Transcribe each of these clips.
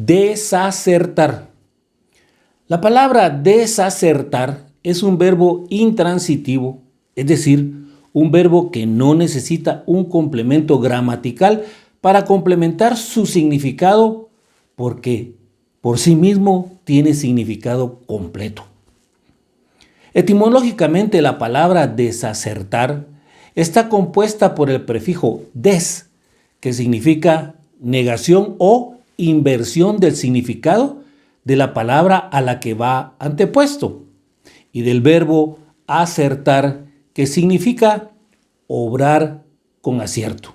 Desacertar. La palabra desacertar es un verbo intransitivo, es decir, un verbo que no necesita un complemento gramatical para complementar su significado porque por sí mismo tiene significado completo. Etimológicamente, la palabra desacertar está compuesta por el prefijo des, que significa negación o inversión del significado de la palabra a la que va antepuesto, y del verbo acertar, que significa obrar con acierto.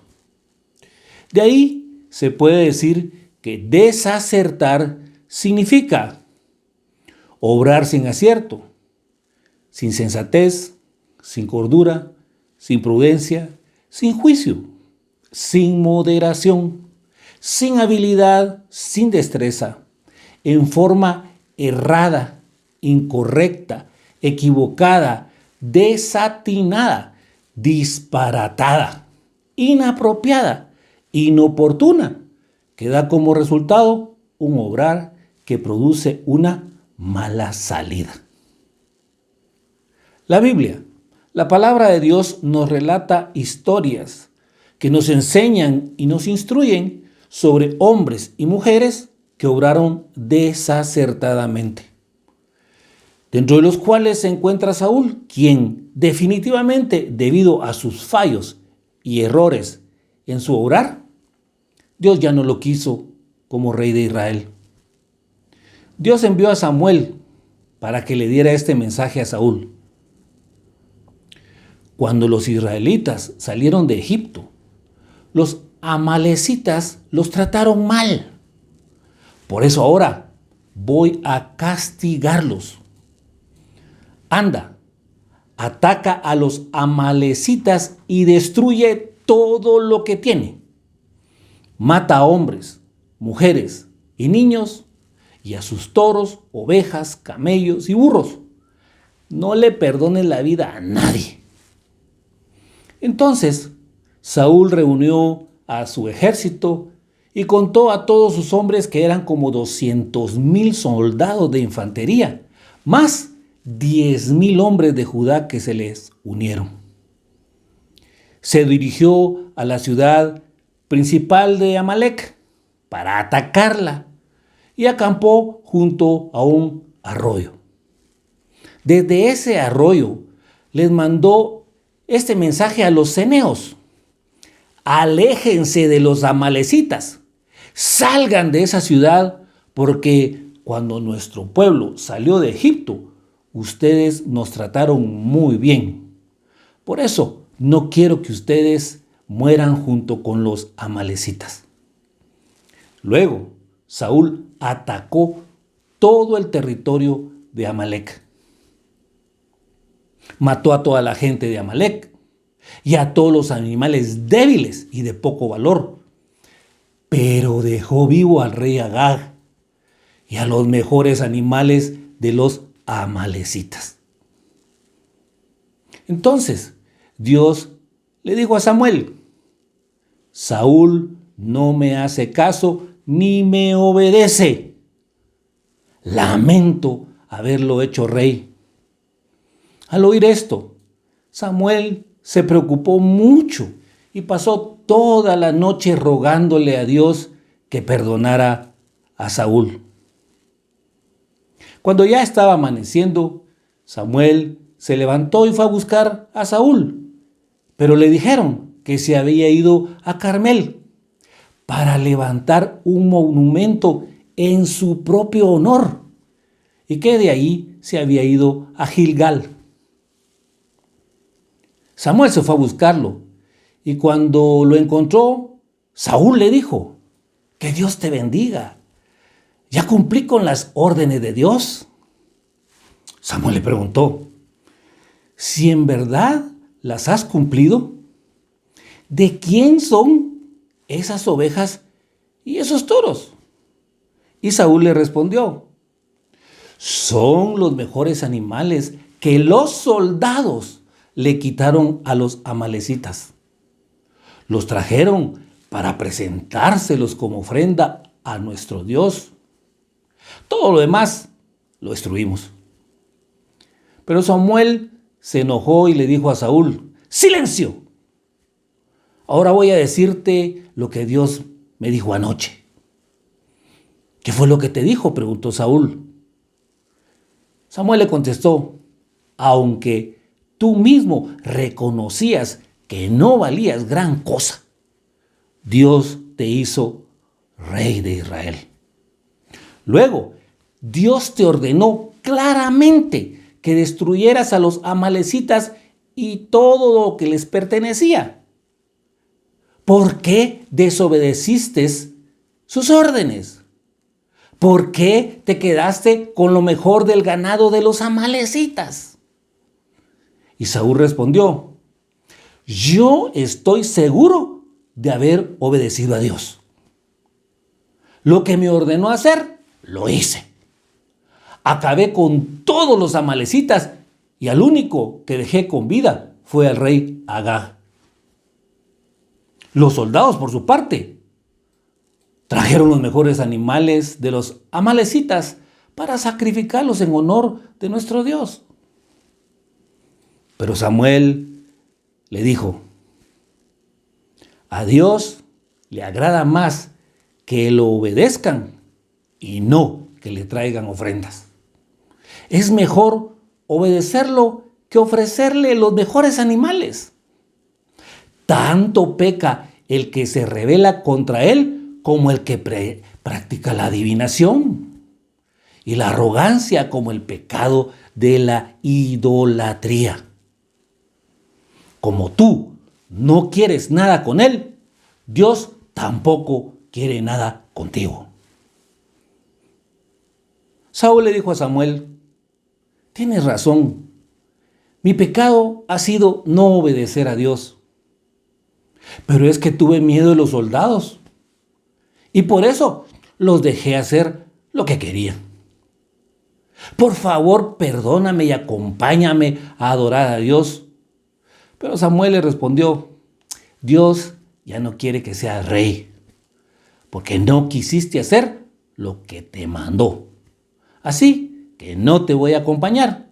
De ahí se puede decir que desacertar significa obrar sin acierto, sin sensatez, sin cordura, sin prudencia, sin juicio, sin moderación, sin habilidad, sin destreza, en forma errada, incorrecta, equivocada, desatinada, disparatada, inapropiada, inoportuna, que da como resultado un obrar que produce una mala salida. La Biblia, la palabra de Dios, nos relata historias que nos enseñan y nos instruyen sobre hombres y mujeres que obraron desacertadamente, dentro de los cuales se encuentra Saúl, quien definitivamente, debido a sus fallos y errores en su obrar, Dios ya no lo quiso como rey de Israel. Dios envió a Samuel para que le diera este mensaje a Saúl. Cuando los israelitas salieron de Egipto, los amalecitas los trataron mal. Por eso ahora voy a castigarlos. Anda, ataca a los amalecitas y destruye todo lo que tiene. Mata a hombres, mujeres y niños y a sus toros, ovejas, camellos y burros. No le perdones la vida a nadie. Entonces Saúl reunió a su ejército y contó a todos sus hombres, que eran como 200,000 soldados de infantería, más 10,000 hombres de Judá que se les unieron. Se dirigió a la ciudad principal de Amalec para atacarla y acampó junto a un arroyo. Desde ese arroyo les mandó este mensaje a los ceneos: aléjense de los amalecitas, salgan de esa ciudad, porque cuando nuestro pueblo salió de Egipto, ustedes nos trataron muy bien. Por eso no quiero que ustedes mueran junto con los amalecitas. Luego Saúl atacó todo el territorio de Amalec. Mató a toda la gente de Amalec y a todos los animales débiles y de poco valor, pero dejó vivo al rey Agag y a los mejores animales de los amalecitas. Entonces Dios le dijo a Samuel: Saúl no me hace caso ni me obedece. Lamento haberlo hecho rey. Al oír esto, Samuel se preocupó mucho y pasó toda la noche rogándole a Dios que perdonara a Saúl. Cuando ya estaba amaneciendo, Samuel se levantó y fue a buscar a Saúl, pero le dijeron que se había ido a Carmel para levantar un monumento en su propio honor y que de ahí se había ido a Gilgal. Samuel se fue a buscarlo y cuando lo encontró, Saúl le dijo: que Dios te bendiga. ¿Ya cumplí con las órdenes de Dios? Samuel le preguntó: si en verdad las has cumplido, ¿de quién son esas ovejas y esos toros? Y Saúl le respondió: son los mejores animales que los soldados le quitaron a los amalecitas. Los trajeron para presentárselos como ofrenda a nuestro Dios, todo lo demás lo destruimos. Pero Samuel se enojó y le dijo a Saúl: ¡silencio! Ahora voy a decirte lo que Dios me dijo anoche. ¿Qué fue lo que te dijo?, preguntó Saúl. Samuel le contestó: aunque tú mismo reconocías que no valías gran cosa, Dios te hizo rey de Israel. Luego, Dios te ordenó claramente que destruyeras a los amalecitas y todo lo que les pertenecía. ¿Por qué desobedeciste sus órdenes? ¿Por qué te quedaste con lo mejor del ganado de los amalecitas? Y Saúl respondió: yo estoy seguro de haber obedecido a Dios. Lo que me ordenó hacer, lo hice. Acabé con todos los amalecitas y al único que dejé con vida fue al rey Agag. Los soldados, por su parte, trajeron los mejores animales de los amalecitas para sacrificarlos en honor de nuestro Dios. Pero Samuel le dijo: a Dios le agrada más que lo obedezcan y no que le traigan ofrendas. Es mejor obedecerlo que ofrecerle los mejores animales. Tanto peca el que se rebela contra él como el que practica la adivinación, y la arrogancia como el pecado de la idolatría. Como tú no quieres nada con él, Dios tampoco quiere nada contigo. Saúl le dijo a Samuel: tienes razón, mi pecado ha sido no obedecer a Dios. Pero es que tuve miedo de los soldados y por eso los dejé hacer lo que querían. Por favor, perdóname y acompáñame a adorar a Dios. Pero Samuel le respondió: Dios ya no quiere que seas rey, porque no quisiste hacer lo que te mandó. Así que no te voy a acompañar.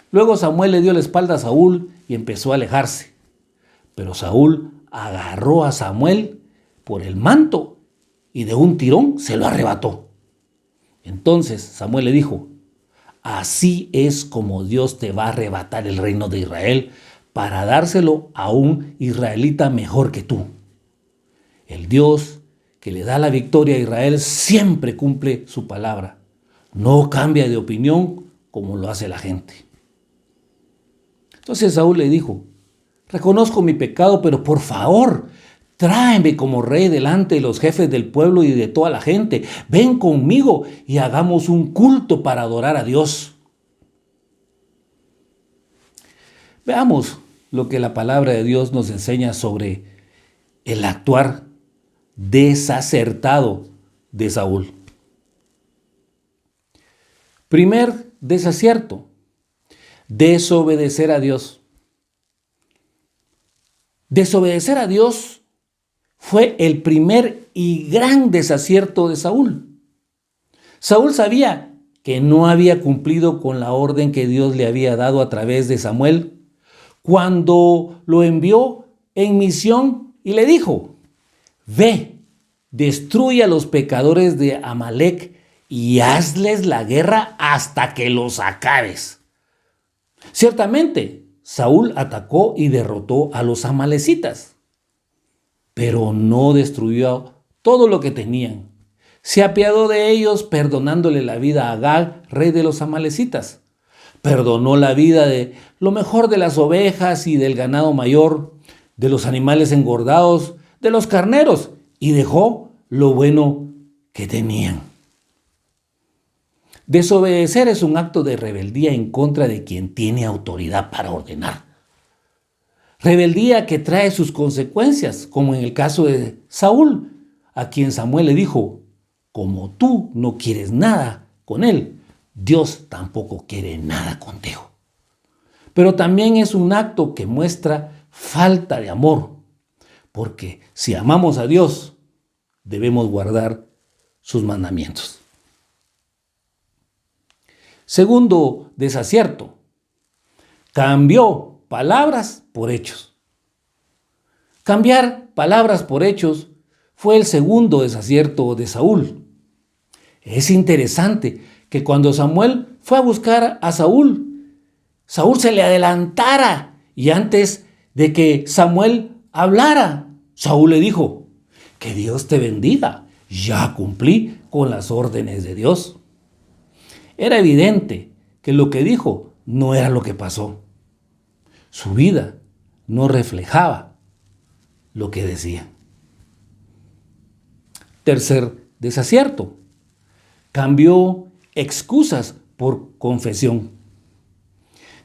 Luego Samuel le dio la espalda a Saúl y empezó a alejarse. Pero Saúl agarró a Samuel por el manto y de un tirón se lo arrebató. Entonces Samuel le dijo: así es como Dios te va a arrebatar el reino de Israel para dárselo a un israelita mejor que tú. El Dios que le da la victoria a Israel siempre cumple su palabra. No cambia de opinión como lo hace la gente. Entonces Saúl le dijo: reconozco mi pecado, pero por favor, tráeme como rey delante de los jefes del pueblo y de toda la gente. Ven conmigo y hagamos un culto para adorar a Dios. Veamos lo que la palabra de Dios nos enseña sobre el actuar desacertado de Saúl. Primer desacierto: desobedecer a Dios. Desobedecer a Dios fue el primer y gran desacierto de Saúl. Saúl sabía que no había cumplido con la orden que Dios le había dado a través de Samuel cuando lo envió en misión y le dijo: ve, destruye a los pecadores de Amalec y hazles la guerra hasta que los acabes. Ciertamente, Saúl atacó y derrotó a los amalecitas, pero no destruyó todo lo que tenían. Se apiadó de ellos perdonándole la vida a Agag, rey de los amalecitas. Perdonó la vida de lo mejor de las ovejas y del ganado mayor, de los animales engordados, de los carneros, y dejó lo bueno que tenían. Desobedecer es un acto de rebeldía en contra de quien tiene autoridad para ordenar. Rebeldía que trae sus consecuencias, como en el caso de Saúl, a quien Samuel le dijo: como tú no quieres nada con él, Dios tampoco quiere nada contigo. Pero también es un acto que muestra falta de amor, porque si amamos a Dios, debemos guardar sus mandamientos. Segundo desacierto, cambió palabras por hechos. Cambiar palabras por hechos fue el segundo desacierto de Saúl. Es interesante que cuando Samuel fue a buscar a Saúl, Saúl se le adelantara y antes de que Samuel hablara, Saúl le dijo: que Dios te bendiga, ya cumplí con las órdenes de Dios. Era evidente que lo que dijo no era lo que pasó. Su vida no reflejaba lo que decía. Tercer desacierto, cambió excusas por confesión.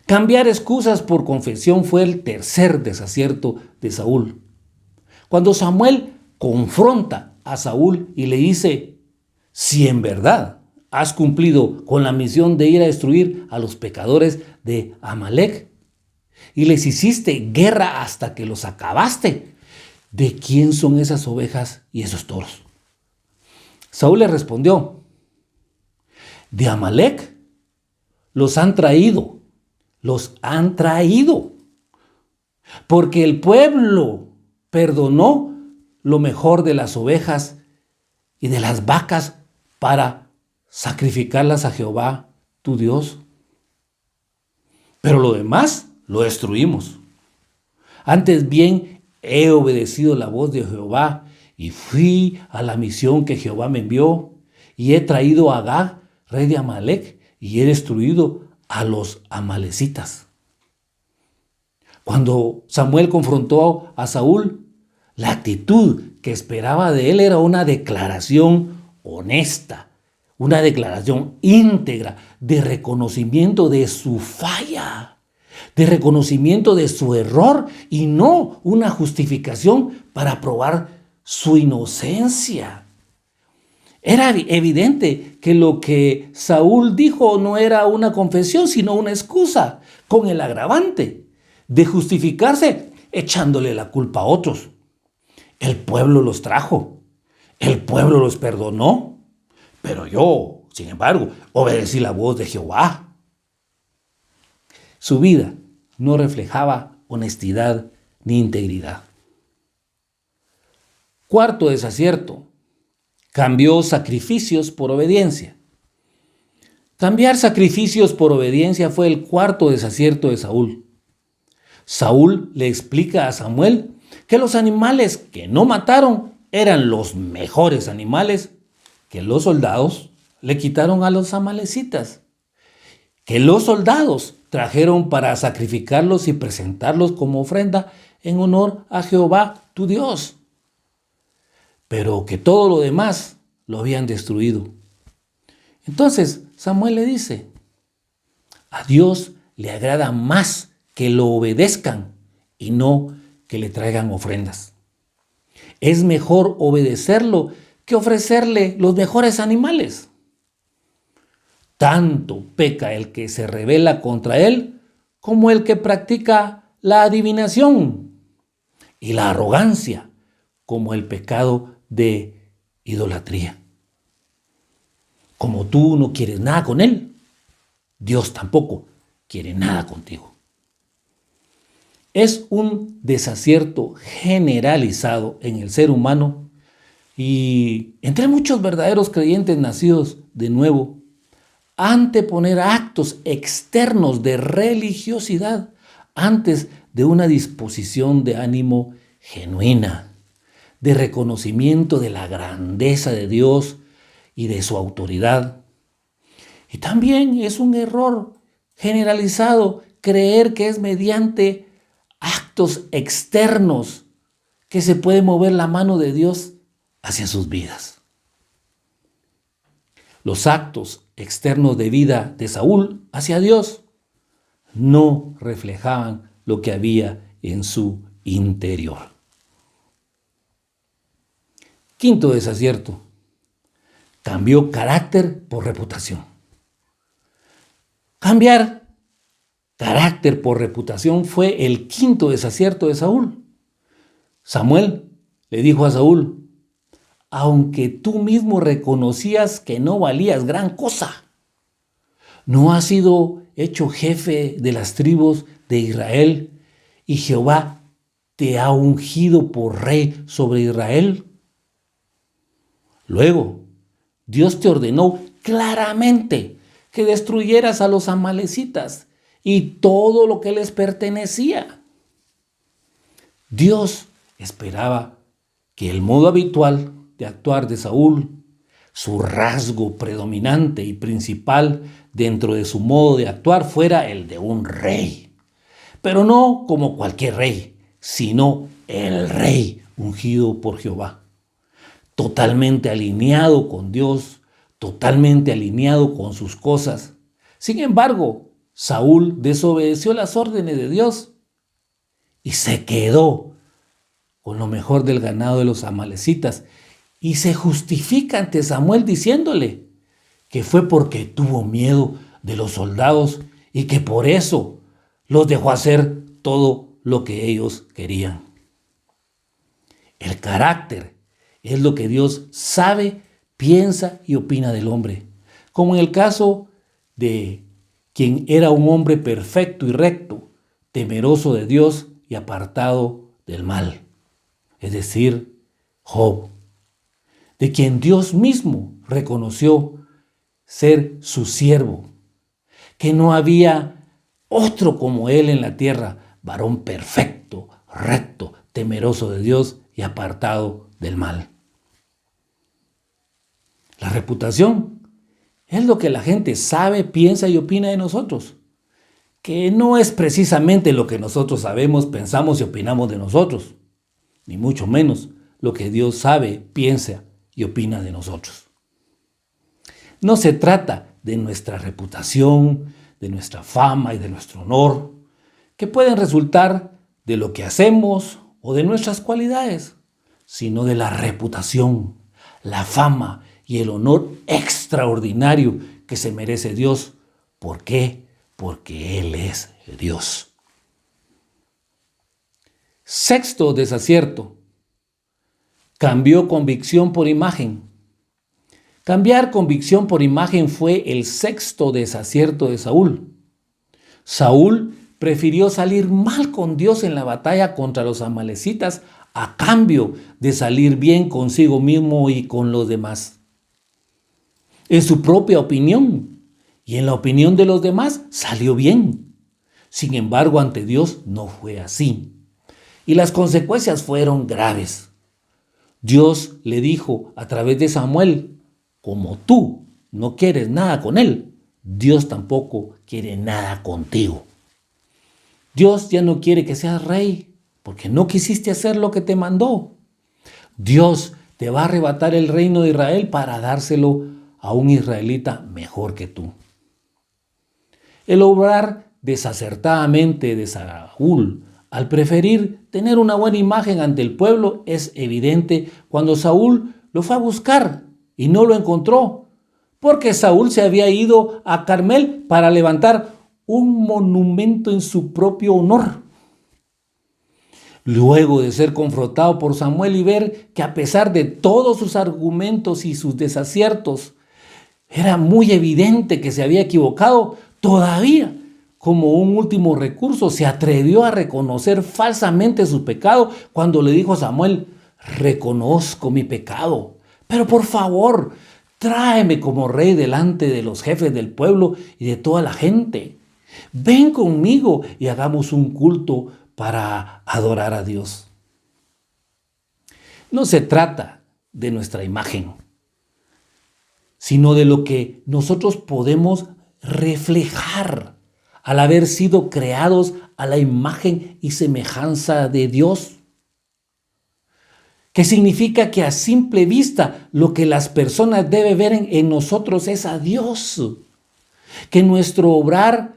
Cambiar excusas por confesión fue el tercer desacierto de Saúl. Cuando Samuel confronta a Saúl y le dice: si en verdad has cumplido con la misión de ir a destruir a los pecadores de Amalek y les hiciste guerra hasta que los acabaste, ¿de quién son esas ovejas y esos toros? Saúl le respondió: de Amalek los han traído, porque el pueblo perdonó lo mejor de las ovejas y de las vacas para sacrificarlas a Jehová, tu Dios. Pero lo demás lo destruimos. Antes bien, he obedecido la voz de Jehová y fui a la misión que Jehová me envió y he traído a Agag, rey de Amalek, y he destruido a los amalecitas. Cuando Samuel confrontó a Saúl, la actitud que esperaba de él era una declaración honesta, una declaración íntegra de reconocimiento de su falla, de reconocimiento de su error y no una justificación para probar su inocencia. Era evidente que lo que Saúl dijo no era una confesión, sino una excusa, con el agravante de justificarse echándole la culpa a otros. El pueblo los trajo, el pueblo los perdonó, pero yo, sin embargo, obedecí la voz de Jehová. Su vida no reflejaba honestidad ni integridad. Cuarto desacierto, cambió sacrificios por obediencia. Cambiar sacrificios por obediencia fue el cuarto desacierto de Saúl. Saúl le explica a Samuel que los animales que no mataron eran los mejores animales que los soldados le quitaron a los amalecitas, que los soldados trajeron para sacrificarlos y presentarlos como ofrenda en honor a Jehová, tu Dios, pero que todo lo demás lo habían destruido. Entonces Samuel le dice: a Dios le agrada más que lo obedezcan y no que le traigan ofrendas. Es mejor obedecerlo que ofrecerle los mejores animales. Tanto peca el que se rebela contra él como el que practica la adivinación y la arrogancia como el pecado de idolatría. Como tú no quieres nada con él, Dios tampoco quiere nada contigo. Es un desacierto generalizado en el ser humano y entre muchos verdaderos creyentes nacidos de nuevo, anteponer actos externos de religiosidad antes de una disposición de ánimo genuina, de reconocimiento de la grandeza de Dios y de su autoridad. Y también es un error generalizado creer que es mediante actos externos que se puede mover la mano de Dios hacia sus vidas. Los actos externos de vida de Saúl hacia Dios no reflejaban lo que había en su interior. Quinto desacierto, cambió carácter por reputación. Cambiar carácter por reputación fue el quinto desacierto de Saúl. Samuel le dijo a Saúl: aunque tú mismo reconocías que no valías gran cosa, ¿No has sido hecho jefe de las tribus de Israel y Jehová te ha ungido por rey sobre Israel? Luego, Dios te ordenó claramente que destruyeras a los amalecitas y todo lo que les pertenecía. Dios esperaba que el modo habitual de actuar de Saúl, su rasgo predominante y principal dentro de su modo de actuar, fuera el de un rey. Pero no como cualquier rey, sino el rey ungido por Jehová. Totalmente alineado con Dios, totalmente alineado con sus cosas. Sin embargo, Saúl desobedeció las órdenes de Dios y se quedó con lo mejor del ganado de los amalecitas y se justifica ante Samuel diciéndole que fue porque tuvo miedo de los soldados y que por eso los dejó hacer todo lo que ellos querían. El carácter es lo que Dios sabe, piensa y opina del hombre, como en el caso de quien era un hombre perfecto y recto, temeroso de Dios y apartado del mal, es decir, Job, de quien Dios mismo reconoció ser su siervo, que no había otro como él en la tierra, varón perfecto, recto, temeroso de Dios y apartado del mal. La reputación es lo que la gente sabe, piensa y opina de nosotros, que no es precisamente lo que nosotros sabemos, pensamos y opinamos de nosotros, ni mucho menos lo que Dios sabe, piensa y opina de nosotros. No se trata de nuestra reputación, de nuestra fama y de nuestro honor, que pueden resultar de lo que hacemos o de nuestras cualidades, sino de la reputación, la fama y el honor extraordinario que se merece Dios. ¿Por qué? Porque Él es Dios. Sexto desacierto. Cambió convicción por imagen. Cambiar convicción por imagen fue el sexto desacierto de Saúl. Saúl prefirió salir mal con Dios en la batalla contra los amalecitas a cambio de salir bien consigo mismo y con los demás. En su propia opinión y en la opinión de los demás salió bien. Sin embargo, ante Dios no fue así. Y las consecuencias fueron graves. Dios le dijo a través de Samuel: como tú no quieres nada con él, Dios tampoco quiere nada contigo. Dios ya no quiere que seas rey porque no quisiste hacer lo que te mandó. Dios te va a arrebatar el reino de Israel para dárselo a un israelita mejor que tú. El obrar desacertadamente de Saúl al preferir tener una buena imagen ante el pueblo es evidente cuando Saúl lo fue a buscar y no lo encontró, porque Saúl se había ido a Carmel para levantar un monumento en su propio honor. Luego de ser confrontado por Samuel y ver que a pesar de todos sus argumentos y sus desaciertos, era muy evidente que se había equivocado, todavía, como un último recurso, se atrevió a reconocer falsamente su pecado cuando le dijo a Samuel: reconozco mi pecado, pero por favor, tráeme como rey delante de los jefes del pueblo y de toda la gente. Ven conmigo y hagamos un culto para adorar a Dios. No se trata de nuestra imagen, sino de lo que nosotros podemos reflejar al haber sido creados a la imagen y semejanza de Dios. Que significa que a simple vista lo que las personas deben ver en nosotros es a Dios. Que nuestro obrar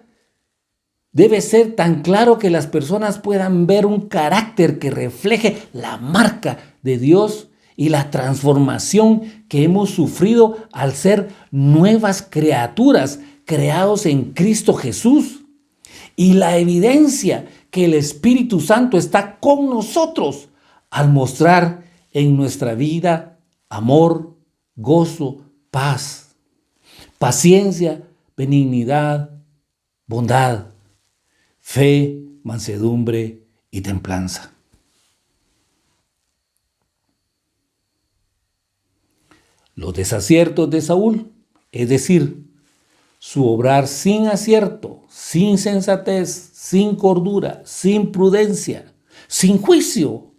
debe ser tan claro que las personas puedan ver un carácter que refleje la marca de Dios y la transformación que hemos sufrido al ser nuevas criaturas creados en Cristo Jesús. Y la evidencia que el Espíritu Santo está con nosotros al mostrar en nuestra vida amor, gozo, paz, paciencia, benignidad, bondad, fe, mansedumbre y templanza. Los desaciertos de Saúl, es decir, su obrar sin acierto, sin sensatez, sin cordura, sin prudencia, sin juicio,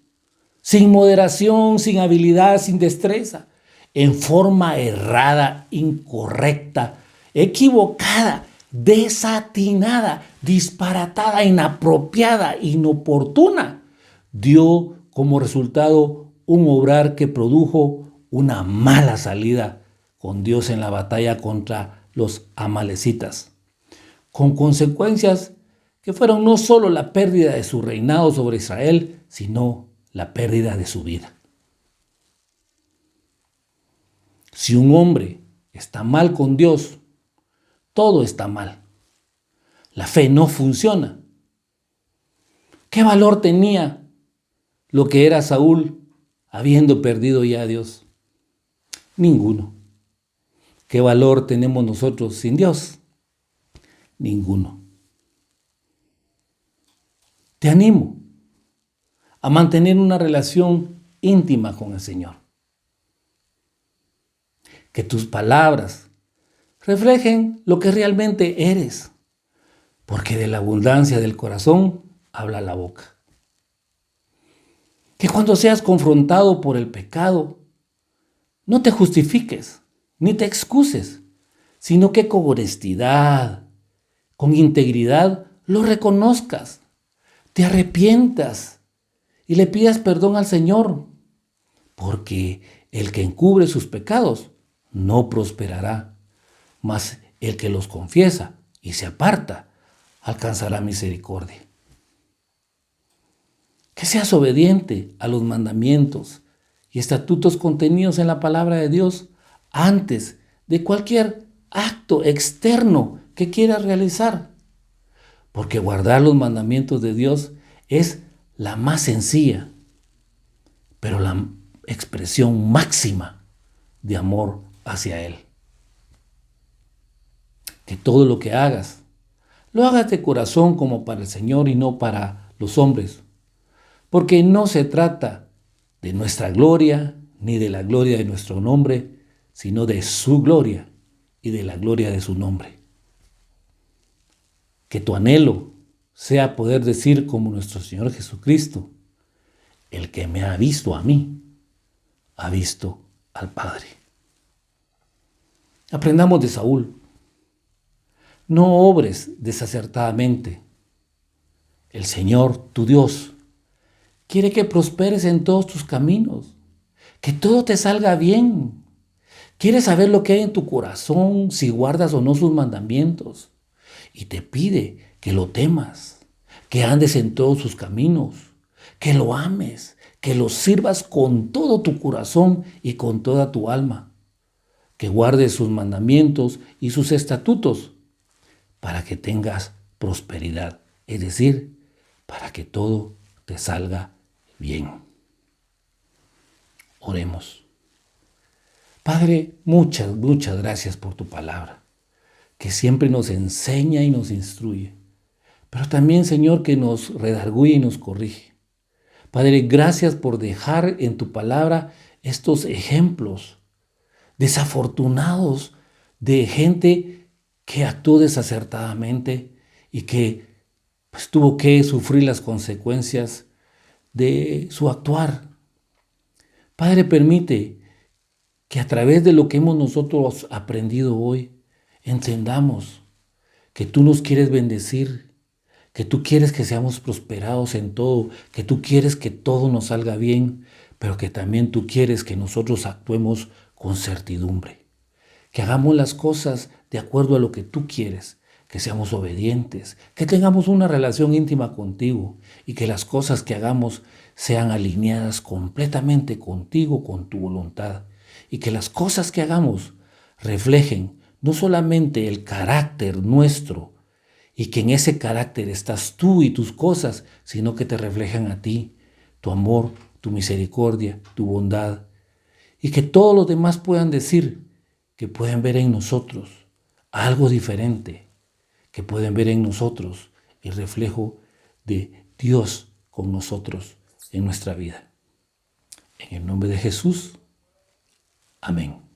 sin moderación, sin habilidad, sin destreza, en forma errada, incorrecta, equivocada, desatinada, disparatada, inapropiada, inoportuna, dio como resultado un obrar que produjo una mala salida con Dios en la batalla contra los amalecitas, con consecuencias que fueron no solo la pérdida de su reinado sobre Israel, sino la pérdida de su vida. Si un hombre está mal con Dios, todo está mal. La fe no funciona. ¿Qué valor tenía lo que era Saúl habiendo perdido ya a Dios? Ninguno. ¿Qué valor tenemos nosotros sin Dios? Ninguno. Te animo a mantener una relación íntima con el Señor. Que tus palabras reflejen lo que realmente eres, porque de la abundancia del corazón habla la boca. Que cuando seas confrontado por el pecado, no te justifiques, ni te excuses, sino que con honestidad, con integridad, lo reconozcas, te arrepientas y le pidas perdón al Señor, porque el que encubre sus pecados no prosperará, mas el que los confiesa y se aparta alcanzará misericordia. Que seas obediente a los mandamientos y estatutos contenidos en la palabra de Dios antes de cualquier acto externo que quieras realizar, porque guardar los mandamientos de Dios es la más sencilla, pero la expresión máxima de amor hacia Él. Que todo lo que hagas, lo hagas de corazón como para el Señor y no para los hombres, porque no se trata de nuestra gloria ni de la gloria de nuestro nombre, sino de su gloria y de la gloria de su nombre. Que tu anhelo sea poder decir como nuestro Señor Jesucristo: el que me ha visto a mí, ha visto al Padre. Aprendamos de Saúl. No obres desacertadamente. El Señor, tu Dios, quiere que prosperes en todos tus caminos, que todo te salga bien. Quiere saber lo que hay en tu corazón, si guardas o no sus mandamientos. Y te pide que lo temas, que andes en todos sus caminos, que lo ames, que lo sirvas con todo tu corazón y con toda tu alma, que guardes sus mandamientos y sus estatutos para que tengas prosperidad, es decir, para que todo te salga bien. Oremos. Padre, muchas gracias por tu palabra, que siempre nos enseña y nos instruye, pero también, Señor, que nos redarguye y nos corrige. Padre, gracias por dejar en tu palabra estos ejemplos desafortunados de gente que actuó desacertadamente y que pues, tuvo que sufrir las consecuencias de su actuar. Padre, permite que a través de lo que hemos nosotros aprendido hoy, entendamos que tú nos quieres bendecir, que tú quieres que seamos prosperados en todo, que tú quieres que todo nos salga bien, pero que también tú quieres que nosotros actuemos con certidumbre, que hagamos las cosas de acuerdo a lo que tú quieres, que seamos obedientes, que tengamos una relación íntima contigo y que las cosas que hagamos sean alineadas completamente contigo, con tu voluntad, y que las cosas que hagamos reflejen no solamente el carácter nuestro, y que en ese carácter estás tú y tus cosas, sino que te reflejan a ti, tu amor, tu misericordia, tu bondad, y que todos los demás puedan decir que pueden ver en nosotros algo diferente que pueden ver en nosotros, el reflejo de Dios con nosotros en nuestra vida. En el nombre de Jesús, amén.